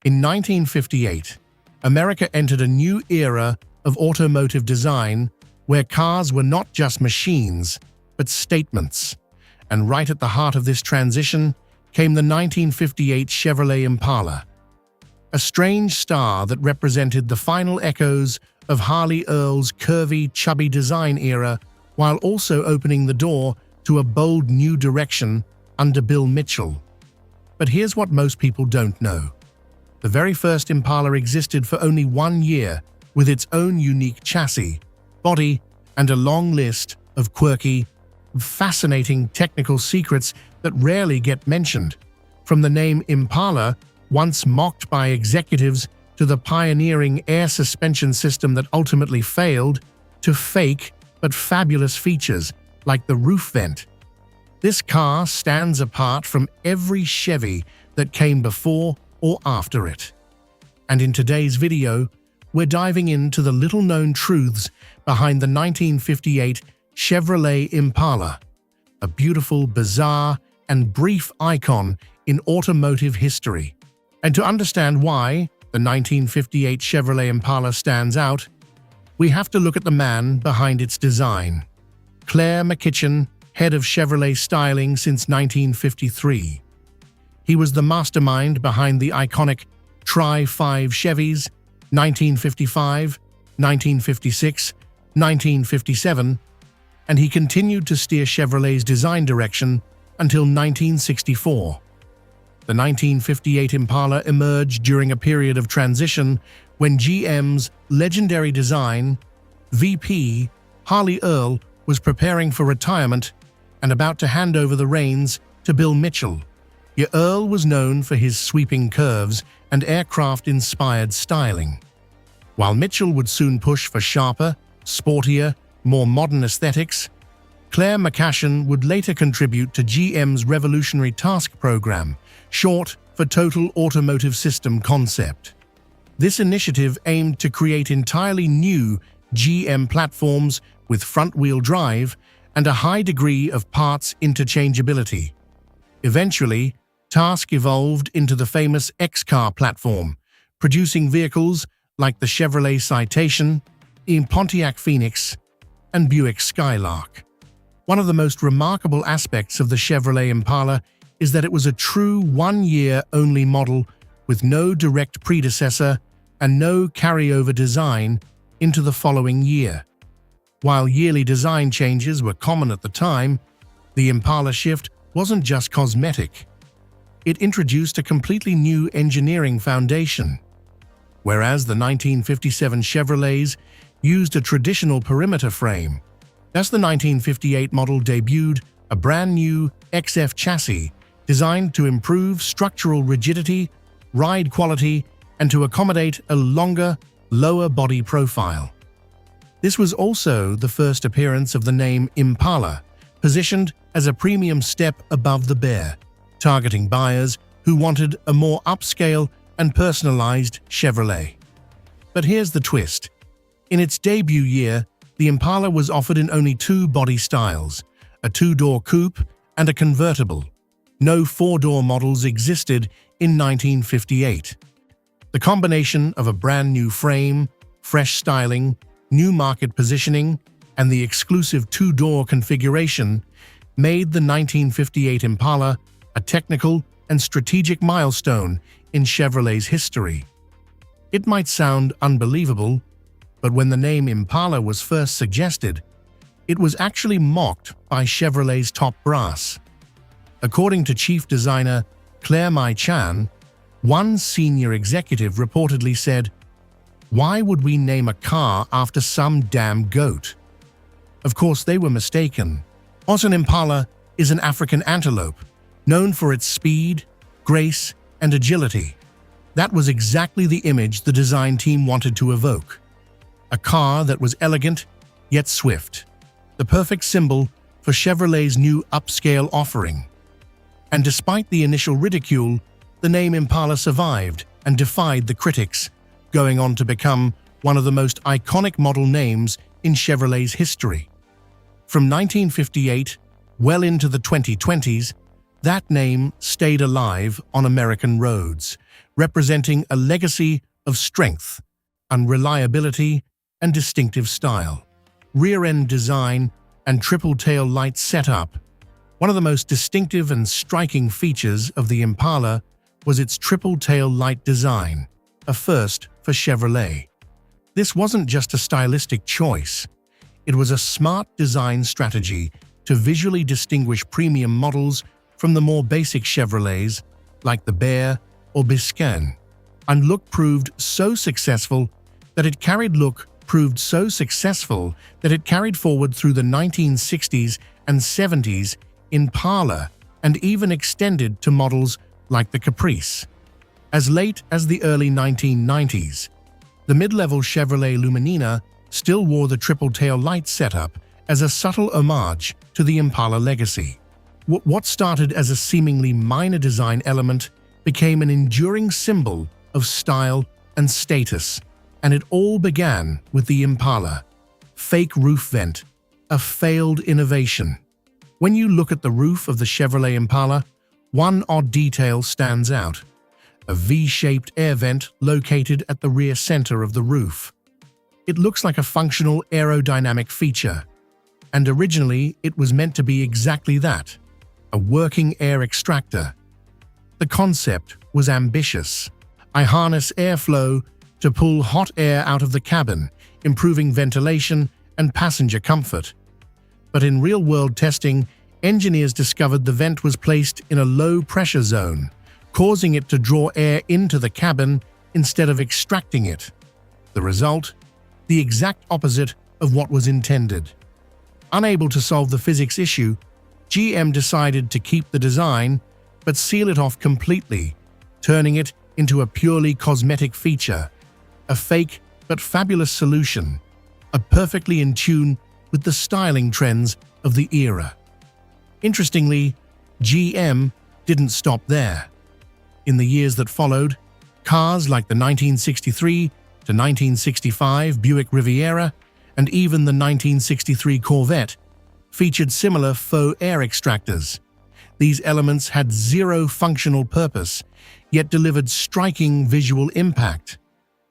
In 1958, America entered a new era of automotive design where cars were not just machines, but statements. And right at the heart of this transition came the 1958 Chevrolet Impala, a strange star that represented the final echoes of Harley Earl's curvy, chubby design era, while also opening the door to a bold new direction under Bill Mitchell. But here's what most people don't know. The very first Impala existed for only 1 year, with its own unique chassis, body, and a long list of quirky, fascinating technical secrets that rarely get mentioned. From the name Impala, once mocked by executives, to the pioneering air suspension system that ultimately failed, to fake but fabulous features like the roof vent. This car stands apart from every Chevy that came before or after it. And in today's video, we're diving into the little-known truths behind the 1958 Chevrolet Impala, a beautiful, bizarre, and brief icon in automotive history. And to understand why the 1958 Chevrolet Impala stands out, we have to look at the man behind its design. Claire McKitchen, head of Chevrolet styling since 1953. He was the mastermind behind the iconic Tri-5 Chevys, 1955, 1956, 1957, and he continued to steer Chevrolet's design direction until 1964. The 1958 Impala emerged during a period of transition when GM's legendary design, VP Harley Earl, was preparing for retirement and about to hand over the reins to Bill Mitchell. Earl was known for his sweeping curves and aircraft-inspired styling, while Mitchell would soon push for sharper, sportier, more modern aesthetics. Claire McKitchen would later contribute to GM's revolutionary task program, short for Total Automotive System Concept. This initiative aimed to create entirely new GM platforms with front-wheel drive and a high degree of parts interchangeability. Eventually, Task evolved into the famous X-Car platform, producing vehicles like the Chevrolet Citation, Pontiac Phoenix, and Buick Skylark. One of the most remarkable aspects of the Chevrolet Impala is that it was a true one-year-only model with no direct predecessor and no carryover design into the following year. While yearly design changes were common at the time, the Impala shift wasn't just cosmetic. It introduced a completely new engineering foundation. Whereas the 1957 Chevrolets used a traditional perimeter frame, the 1958 model debuted a brand new XF chassis designed to improve structural rigidity, ride quality, and to accommodate a longer, lower body profile. This was also the first appearance of the name Impala, positioned as a premium step above the Bear, targeting buyers who wanted a more upscale and personalized Chevrolet. But here's the twist. In its debut year, the Impala was offered in only 2 body styles, a 2-door coupe and a convertible. No 4-door models existed in 1958. The combination of a brand new frame, fresh styling, new market positioning, and the exclusive 2-door configuration made the 1958 Impala a technical and strategic milestone in Chevrolet's history. It might sound unbelievable, but when the name Impala was first suggested, it was actually mocked by Chevrolet's top brass. According to chief designer Claire McKitchen, one senior executive reportedly said, "Why would we name a car after some damn goat?" Of course, they were mistaken. An Impala is an African antelope, known for its speed, grace, and agility. That was exactly the image the design team wanted to evoke. A car that was elegant, yet swift. The perfect symbol for Chevrolet's new upscale offering. And despite the initial ridicule, the name Impala survived and defied the critics, going on to become one of the most iconic model names in Chevrolet's history. From 1958 well into the 2020s, That name stayed alive on American roads, representing a legacy of strength, unreliability, and distinctive style. Rear-end design and triple-tail light setup. One of the most distinctive and striking features of the Impala was its triple-tail light design, a first for Chevrolet. This wasn't just a stylistic choice. It was a smart design strategy to visually distinguish premium models from the more basic Chevrolets like the Bear or Biscayne. And look proved so successful that it carried forward through the 1960s and 70s Impala and even extended to models like the Caprice. As late as the early 1990s, the mid-level Chevrolet Luminina still wore the triple-tail light setup as a subtle homage to the Impala legacy. What started as a seemingly minor design element became an enduring symbol of style and status, and it all began with the Impala. Fake roof vent, a failed innovation. When you look at the roof of the Chevrolet Impala, one odd detail stands out: a V-shaped air vent located at the rear center of the roof. It looks like a functional aerodynamic feature, and originally it was meant to be exactly that, a working air extractor. The concept was ambitious. I harness airflow to pull hot air out of the cabin, improving ventilation and passenger comfort. But in real-world testing, engineers discovered the vent was placed in a low-pressure zone, causing it to draw air into the cabin instead of extracting it. The result? The exact opposite of what was intended. Unable to solve the physics issue, GM decided to keep the design but seal it off completely, turning it into a purely cosmetic feature, a fake but fabulous solution, perfectly in tune with the styling trends of the era. Interestingly, GM didn't stop there. In the years that followed, cars like the 1963 to 1965 Buick Riviera and even the 1963 Corvette featured similar faux air extractors. These elements had zero functional purpose, yet delivered striking visual impact.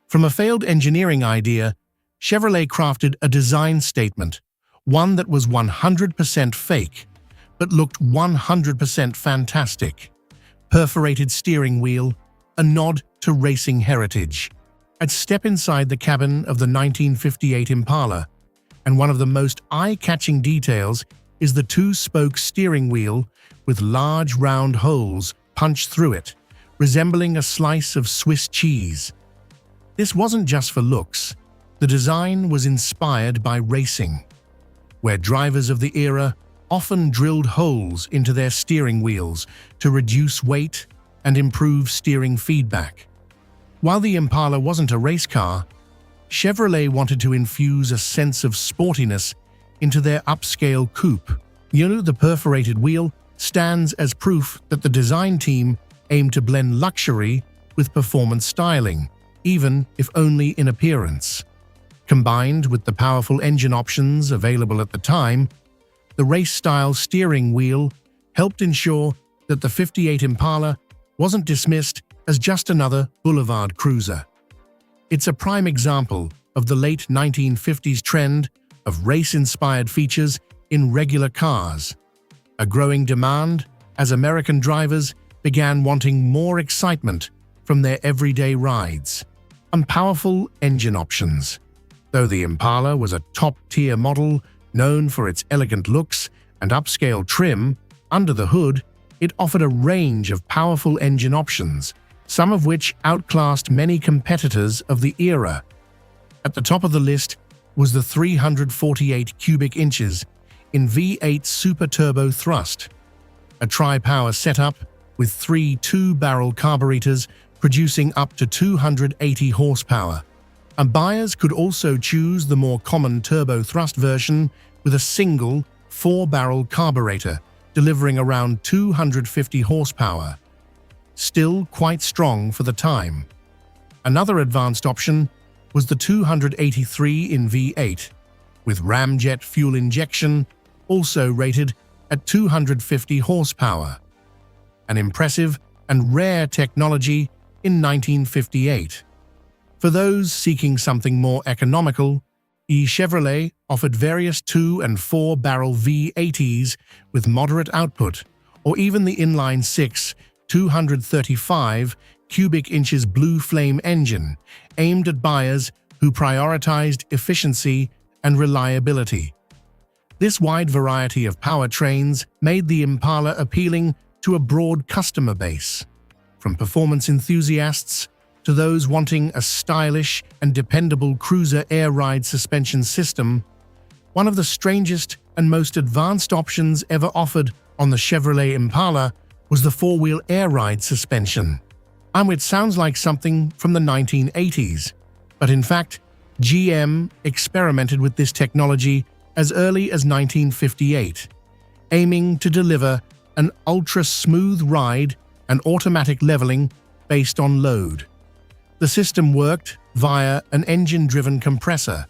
From a failed engineering idea, Chevrolet crafted a design statement, one that was 100% fake, but looked 100% fantastic. Perforated steering wheel, a nod to racing heritage. I'd step inside the cabin of the 1958 Impala, and one of the most eye-catching details is the two-spoke steering wheel with large round holes punched through it, resembling a slice of Swiss cheese. This wasn't just for looks. The design was inspired by racing, where drivers of the era often drilled holes into their steering wheels to reduce weight and improve steering feedback. While the Impala wasn't a race car, Chevrolet wanted to infuse a sense of sportiness into their upscale coupe. The perforated wheel stands as proof that the design team aimed to blend luxury with performance styling, even if only in appearance. Combined with the powerful engine options available at the time, the race-style steering wheel helped ensure that the '58 Impala wasn't dismissed as just another boulevard cruiser. It's a prime example of the late 1950s trend of race-inspired features in regular cars, a growing demand as American drivers began wanting more excitement from their everyday rides. And powerful engine options. Though the Impala was a top-tier model known for its elegant looks and upscale trim, under the hood, it offered a range of powerful engine options, some of which outclassed many competitors of the era. At the top of the list was the 348 cubic inches in V8 Super Turbo Thrust, a tri-power setup with three two-barrel carburetors producing up to 280 horsepower. And buyers could also choose the more common turbo thrust version with a single four-barrel carburetor, delivering around 250 horsepower. Still quite strong for the time. Another advanced option was the 283 in V8, with ramjet fuel injection, also rated at 250 horsepower. an impressive and rare technology in 1958. For those seeking something more economical, Chevrolet offered various 2- and 4-barrel V80s with moderate output, or even the inline-6 235 cubic inches Blue Flame engine, aimed at buyers who prioritized efficiency and reliability. This wide variety of powertrains made the Impala appealing to a broad customer base, from performance enthusiasts to those wanting a stylish and dependable cruiser air ride suspension system. One of the strangest and most advanced options ever offered on the Chevrolet Impala was the 4-wheel air ride suspension. It sounds like something from the 1980s, but in fact, GM experimented with this technology as early as 1958, aiming to deliver an ultra-smooth ride and automatic leveling based on load. The system worked via an engine-driven compressor,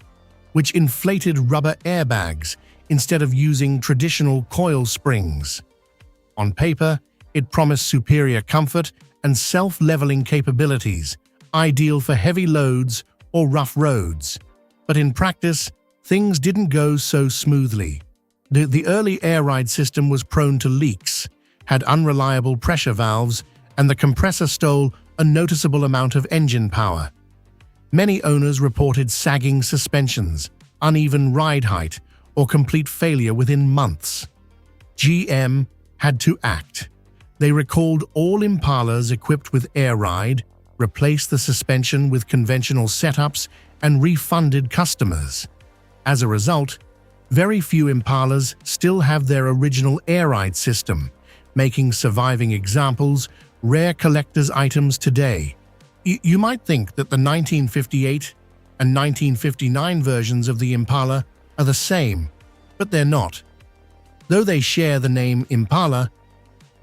which inflated rubber airbags instead of using traditional coil springs. On paper, it promised superior comfort and self-leveling capabilities, ideal for heavy loads or rough roads. But in practice, things didn't go so smoothly. The early air ride system was prone to leaks, had unreliable pressure valves, and the compressor stole a noticeable amount of engine power. Many owners reported sagging suspensions, uneven ride height, or complete failure within months. GM had to act. They recalled all Impalas equipped with air ride, replaced the suspension with conventional setups, and refunded customers. As a result, very few Impalas still have their original air ride system, making surviving examples rare collector's items today. You might think that the 1958 and 1959 versions of the Impala are the same, but they're not. Though they share the name Impala,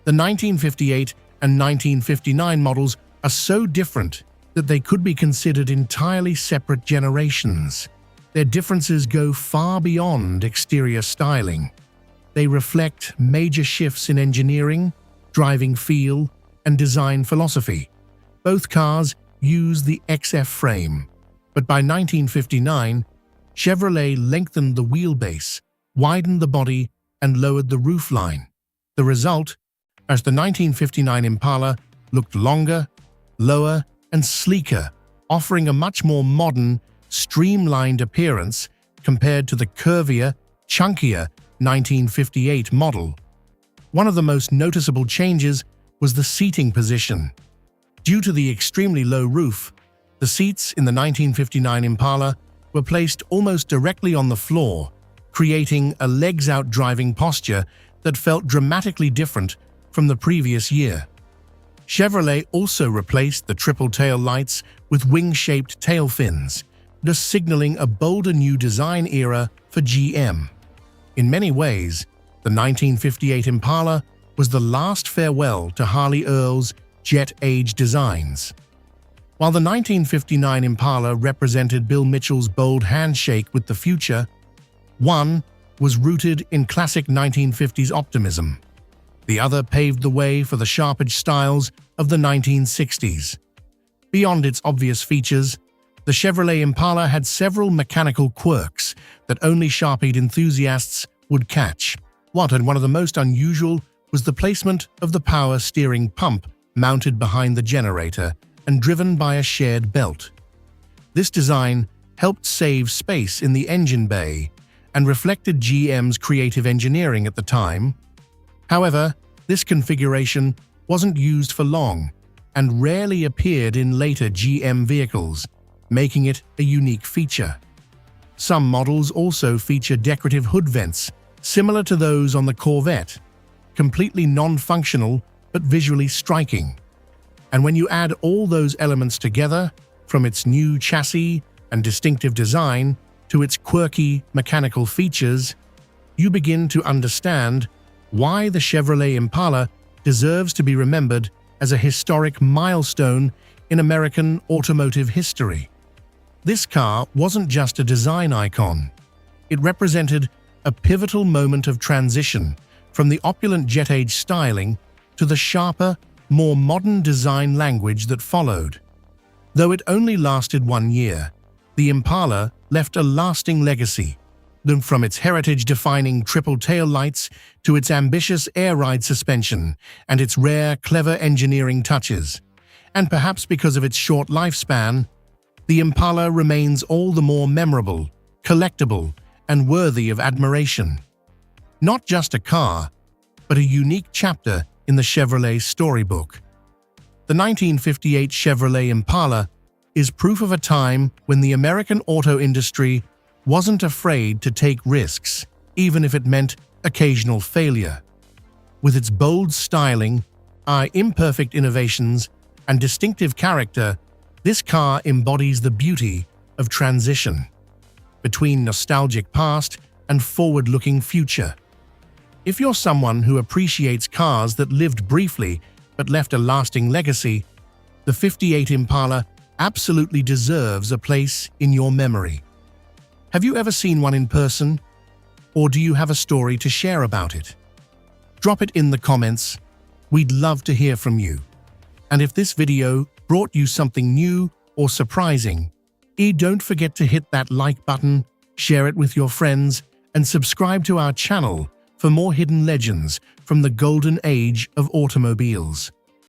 the 1958 and 1959 models are so different that they could be considered entirely separate generations. Their differences go far beyond exterior styling. They reflect major shifts in engineering, driving feel, and design philosophy. Both cars use the XF frame, but by 1959, Chevrolet lengthened the wheelbase, widened the body, and lowered the roofline. The result, as the 1959 Impala looked longer, lower, and sleeker, offering a much more modern, streamlined appearance compared to the curvier, chunkier 1958 model. One of the most noticeable changes was the seating position. Due to the extremely low roof, the seats in the 1959 Impala were placed almost directly on the floor, creating a legs-out driving posture that felt dramatically different from the previous year. Chevrolet also replaced the triple tail lights with wing-shaped tail fins, thus signaling a bolder new design era for GM. In many ways, the 1958 Impala was the last farewell to Harley Earl's jet-age designs. While the 1959 Impala represented Bill Mitchell's bold handshake with the future, one was rooted in classic 1950s optimism. The other paved the way for the sharp-edged styles of the 1960s. Beyond its obvious features, the Chevrolet Impala had several mechanical quirks that only Sharpie enthusiasts would catch. One of the most unusual was the placement of the power steering pump mounted behind the generator and driven by a shared belt. This design helped save space in the engine bay and reflected GM's creative engineering at the time. However, this configuration wasn't used for long and rarely appeared in later GM vehicles, making it a unique feature. Some models also feature decorative hood vents, similar to those on the Corvette, completely non-functional but visually striking. And when you add all those elements together, from its new chassis and distinctive design to its quirky mechanical features, you begin to understand why the Chevrolet Impala deserves to be remembered as a historic milestone in American automotive history. This car wasn't just a design icon. It represented a pivotal moment of transition from the opulent jet-age styling to the sharper, more modern design language that followed. Though it only lasted 1 year, the Impala left a lasting legacy, from its heritage-defining triple tail lights to its ambitious air ride suspension and its rare, clever engineering touches. And perhaps because of its short lifespan, the Impala remains all the more memorable, collectible, and worthy of admiration. Not just a car, but a unique chapter in the Chevrolet storybook. The 1958 Chevrolet Impala is proof of a time when the American auto industry wasn't afraid to take risks, even if it meant occasional failure. With its bold styling, imperfect innovations, and distinctive character, this car embodies the beauty of transition between nostalgic past and forward-looking future. If you're someone who appreciates cars that lived briefly but left a lasting legacy, the '58 Impala absolutely deserves a place in your memory. Have you ever seen one in person? Or do you have a story to share about it? Drop it in the comments. We'd love to hear from you. And if this video brought you something new or surprising, don't forget to hit that like button, share it with your friends, and subscribe to our channel for more hidden legends from the golden age of automobiles.